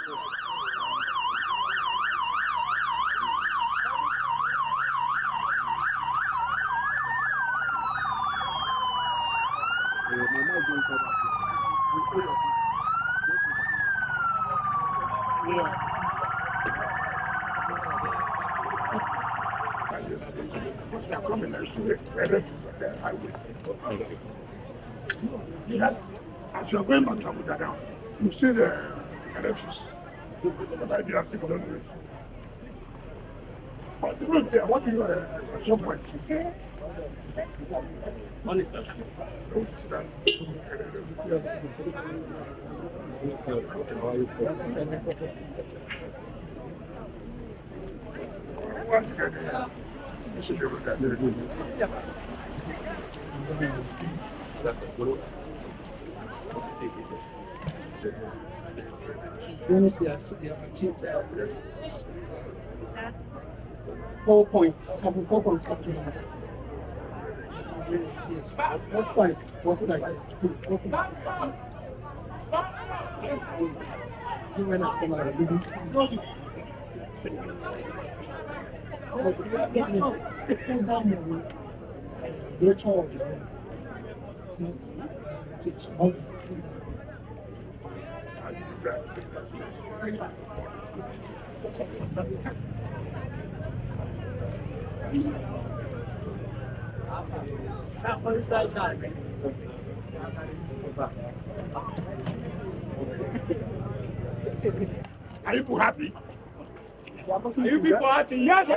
Yes, as you are going back to Abuja now, you see the elections. But I did still don't do it. But you know, what do you at some point? Honestly. Yes, 4.7. Yes, what side? What side? Are you people happy? Are you people happy? Yes!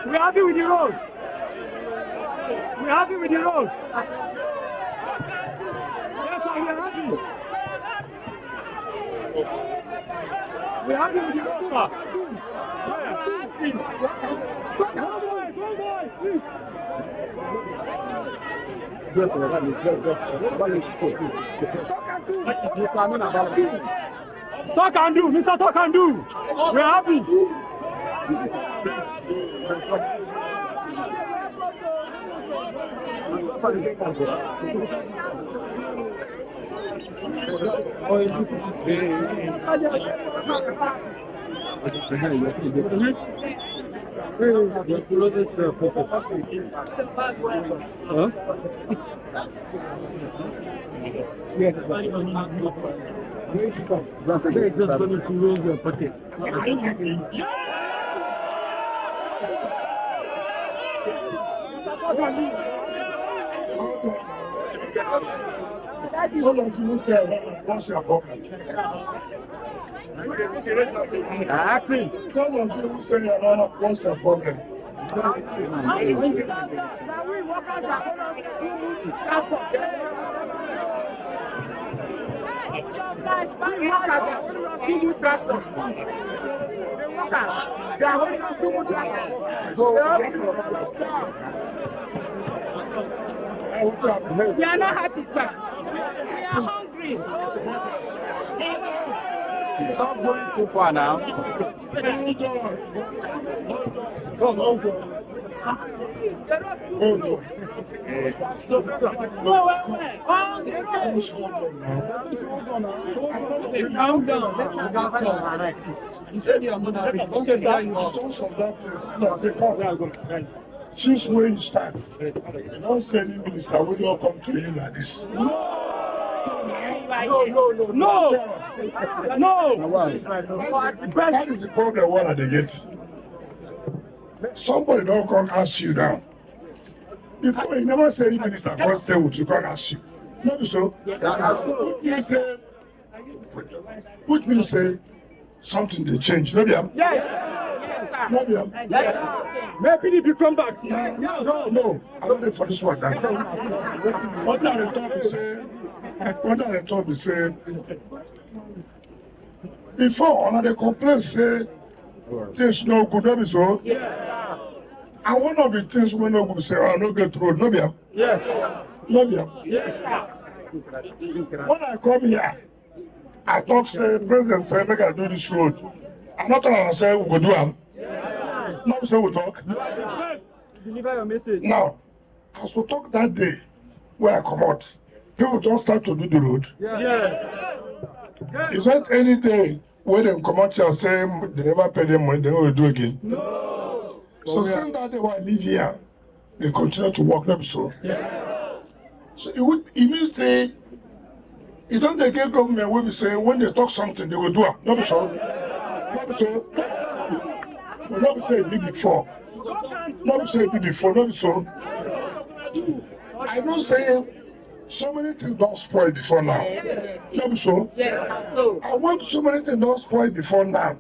We're happy with the road. We're happy with the road. That's why we're happy. We're happy with the road, sir. Talk and do, Mr. Talk and do. We're happy. All of you say, what's your problem? Accent. All of you say, what's your problem? We are not happy, sir. We are hungry. Stop going too far now. Hold on. Calm down. Let your guy talk. You said you are going to don't say that you are. Since when you start, you don't say any minister will not come to you like this. No. That is the problem. What are they getting? Somebody don't come ask you now. If you never say any minister, God say what you can't ask you. Not so. Put me say something they change. Maybe I'm. Maybe I'm. Maybe if you come back. No, I'm not for this one. What are the top is say? Before another complaint say things no good, not so. And one of the things we no good say, I no get road, no be. Yes. No be. Yes. When I come here, I talk say President say make I do this road. I'm not gonna say we go do am. Now say we talk. Deliver your message. Now, As we talk that day, where I come out, people don't start to do the road. Is that any day where they come out here say they never pay them money, they will do again? No. So since that day when I live here, they continue to work them so. So it means say, you don't get government where we say when they talk something, they will do it. Not so. Not so. But not say it did before. Not say it did before, not so. I don't say so many things don't spoil before now. Not so. I want so many things don't spoil before now.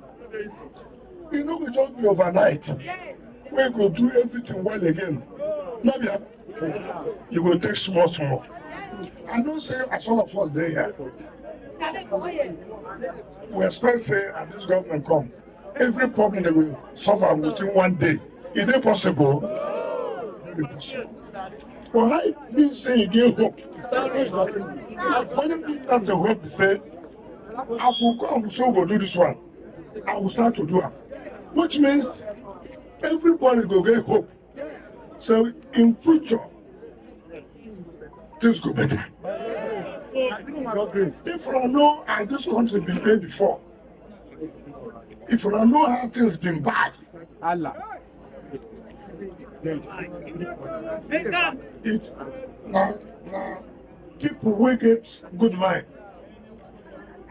You know, we just be overnight. We go do everything well again. Not yet. You will take small. I don't say as all of us there. We expect say at this government come, every problem they will suffer within one day. Is it possible? Very possible. But I didn't say you give hope. When you give us a hope, you say, as we come, we will do this one. I will start to do it. Which means everybody will get hope. So in future, things go better. If I know how this country been there before, if I know how things been bad, now people will get good mind.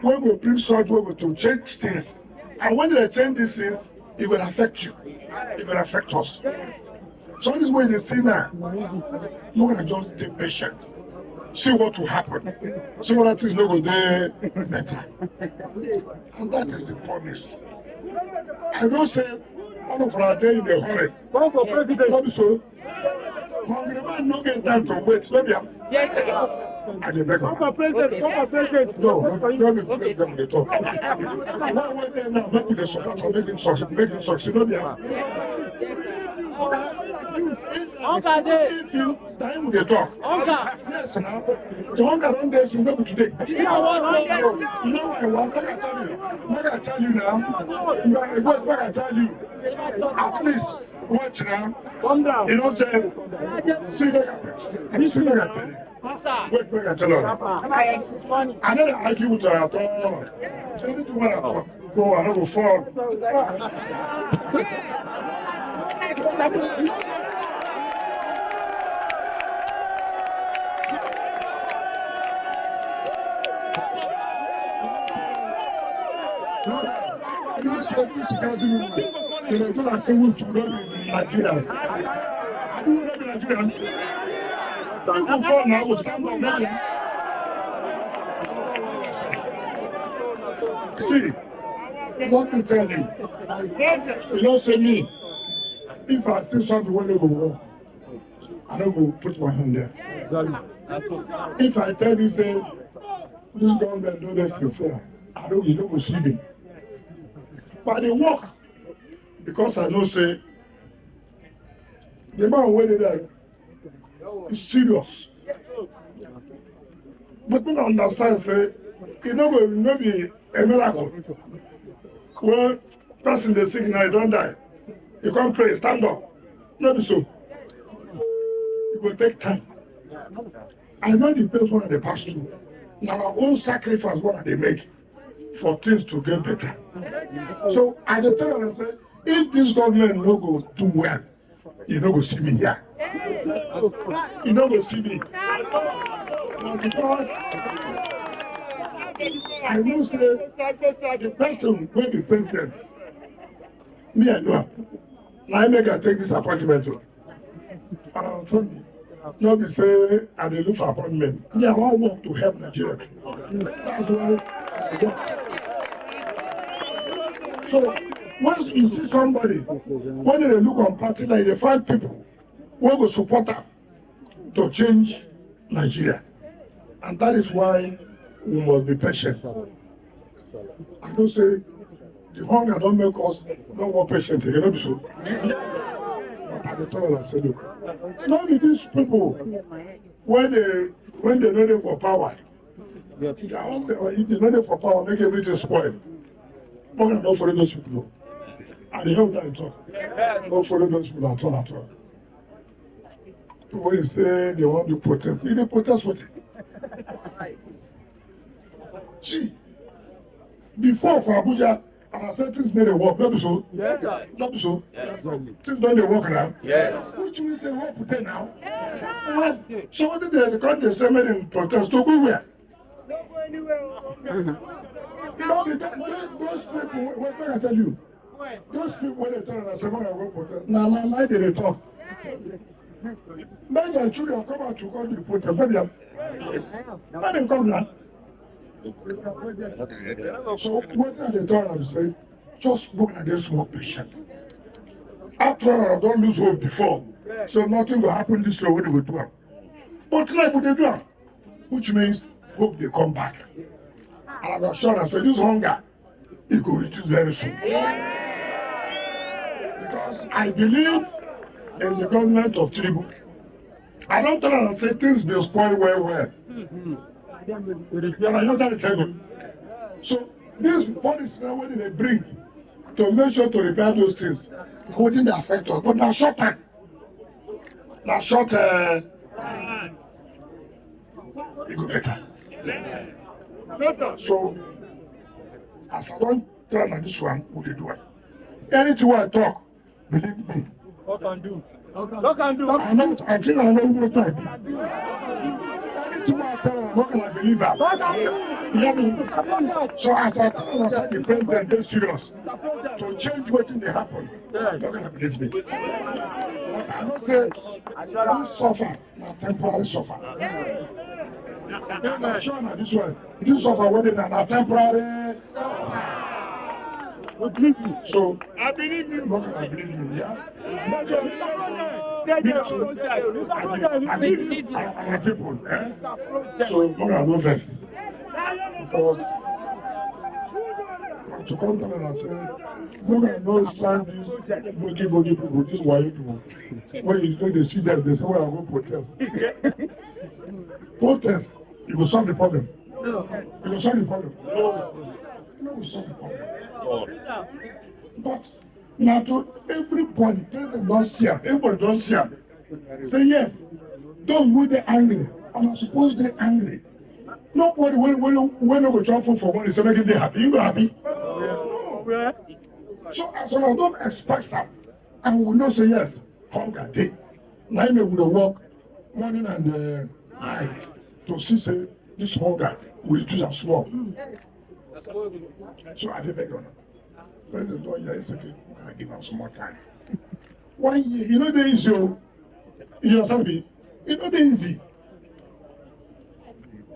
We will bring such way to change things. And when they change these things, it will affect you. It will affect us. So this way they see now, you're gonna just be patient. See what will happen. See what that is not go there better. And that is the promise. I don't say all of our day in a hurry. Go for president. Not so. Hungry man no get time to wait. Maybe Yes, sir. I dey beg. Go for president. Go for president. No, not be president dey talk. One way there now, make we dey support or make him succeed. No be if you time they talk. Yes, now. The hunger don't dare to go today. You know what I want? I tell you now. What I tell you. At least watch now. You know say. See what I tell you. Wait, I tell you. I never argue with her at all. Say anything when I go, I don't go fall. See, what to tell you? You know, say me, if I still try to want to go, I don't go put my hand there. If I tell you, say, this government do this before, you don't go see me. But they work because I know, say, the man where they is serious. But we don't understand, say, it no be a miracle. Well, person they sick now, don't die. You can't pray, stand up. Not be so. It will take time. I know the pains what they pass through. Now our own sacrifice what they make for things to get better. So I tell them and say, if this government no go do well, you don't go see me here. You don't go see me. But because I know say the person will be president. Me I know. Now I make I take this appointment. Told me. No be say I dey look for appointment. Me I want work to help Nigeria. That's why I go. So once you see somebody, when they look on party like they find people who will support them to change Nigeria. And that is why we must be patient. I don't say the hunger don't make us no more patient. You know, so. But I tell I say, look, not these people when they know them for power. If they know them for power, make everything spoil. We're gonna not follow those people. And they help them talk. Don't follow those people at all. People will say they want to protest. They protest what? See, before for Abuja, and I said things need a work. Not so. Yes, sir. Not so. Yes. Things don't they work now? Yes. Which means they work with them now. So what did they come to say in protest to go where? Don't go anywhere. No, those people, what can I tell you? Those people when they turn and say, "When I go protest," now lie they talk. Now their children come out to go to the protest. Let them come now. So what can they turn and say? Just look at this small patient. After all, I don't lose hope before, so nothing will happen this way. What they will do? But tonight, what they do? Which means hope they come back. And I'm sure I said this hunger, it will reduce very soon. Because I believe in the government of Tinubu. I don't tell them and say things will spoil well. And I don't tell them. So this policy now what they bring to make sure to repair those things, wouldn't they affect us? But now short time. Now short it go better. So as I don't try on this one, what they do it. Anything I talk, believe me. What can do? What can do? I know what I know. Anything I tell them, what can I believe that? So as I tell them, the president is serious to change what they happen. Not gonna believe me. But I don't say don't suffer, not temporary suffer. I'm sure now this one, this suffer wedding not temporary. So I believe you. not gonna believe you, yeah. Our people, eh? So more than no first. Because to come down and say, more than no stand these boogie people, these white people. When you know they see them, they say, well, I go protest. Protest, it will solve the problem. It will solve the problem. No, it will solve the problem. But now to everybody, president don't see him, everybody don't see him. Say yes, don't go there angry. I'm supposed to be angry. Nobody when they go travel for money, so making them happy. You go happy? No. So as long as I don't expect that, and we not say yes, hunger day. Now we will work morning and night to see say this hunger will reduce as small. So I did beg on. President don't hear it's okay. I give them some more time. 1 year, you know the issue. You understand me? You know the easy.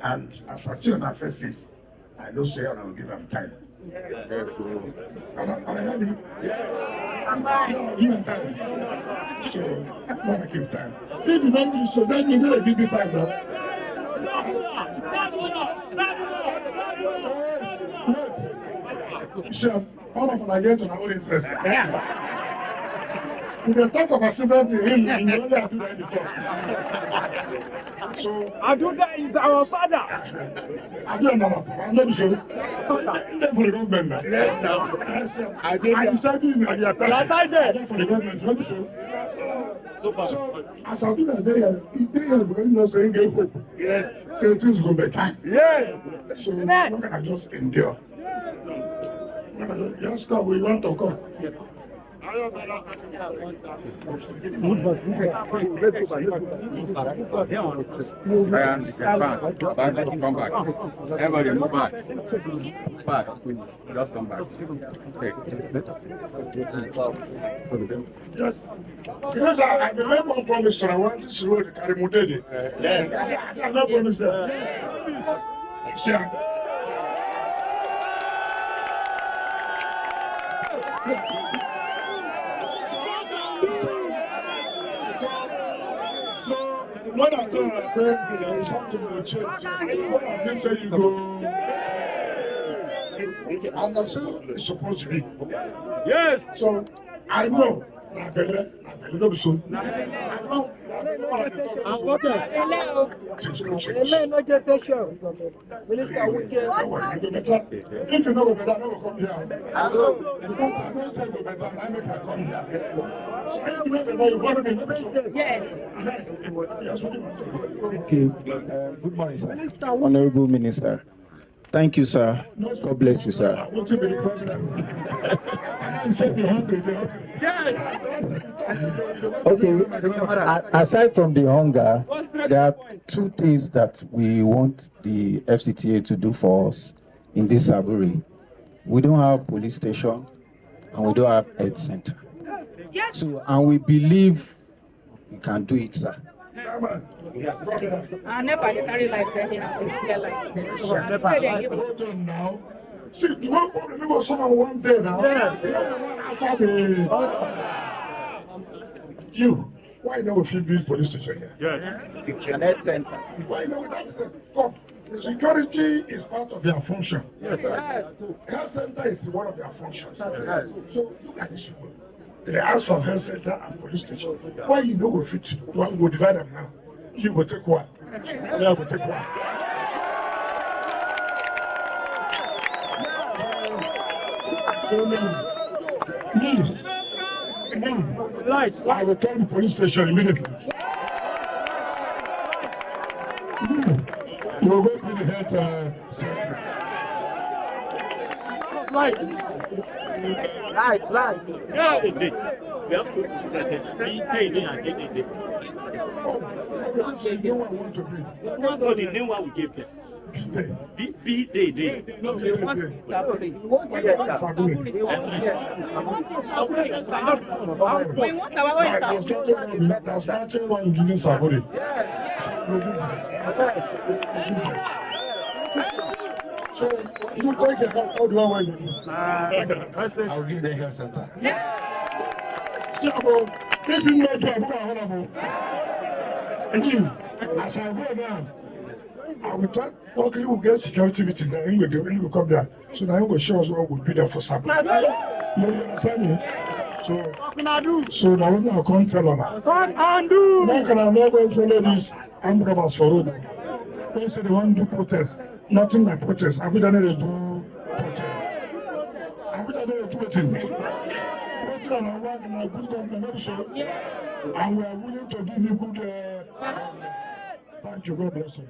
And as I tell my faces, I don't say I will give them time. And I have it. I'll give them time. So I'm gonna give time. If you don't do so, then you're gonna give me time now. Sure, all of them are getting our own interest. We can talk about similar to him, and you only have to do that before. So, Abuja is our father. I don't know. I'm not sure. For the government, man. I decided for the government. Not sure. So, as I do that, they are not saying get hope. Yes. So things go better. Yes. So, we're not gonna just endure. Just come. We want to come. Yes. Let's come back. Everybody move back. Back. Just come back. Yes. Because I made one promise to I want this road to carry Mudede. Yes. I not promise that. Yes. So, when I told her, I said, something will change. When I say you go, and I said, it's supposed to be. Yes. So, I know, I know, Minister Wike. If you know better, I will come here. Because I don't say go better, I make her come here. So if you know better, you want to be Yes. Good morning, sir. Honorable Minister. Thank you, sir. God bless you, sir. What's the problem? I said you're hungry. Okay, aside from the hunger, there are two things that we want the FCTA to do for us in this Saburi. We don't have police station and we don't have health center. So, and we believe we can do it, sir. I never carry like that here. Hold on now. See, the one problem people someone one day now. You, why now if you build police station here? Yes. Health center. Why now that is come? Security is part of your function. Yes, sir. Health center is one of your functions. Yes. So look at this people. The house of health center and police station. Why you know go fit? One go divide them now. You go take one. Yeah, go take one. Light. I will tell the police station immediately. You will go to the health Light. Yeah, we have to no, the new one we gave them. B-Day. So, you take the help, how do I want to do? I'll give the health center. So, if you know the honorable, and you, as I go down, I will try, okay, you will get security meeting there, you will come there. So now you will show us what would be there for Saburi. You understand me? So now we now come tell on her. Now can I not go follow these armed robbers for road? They say they want to do protest. Nothing like protest. Abuja need to do protest. Abuja need to do anything. Waiting on our work and our good government also. And we are willing to give you good. Thank you. God bless you.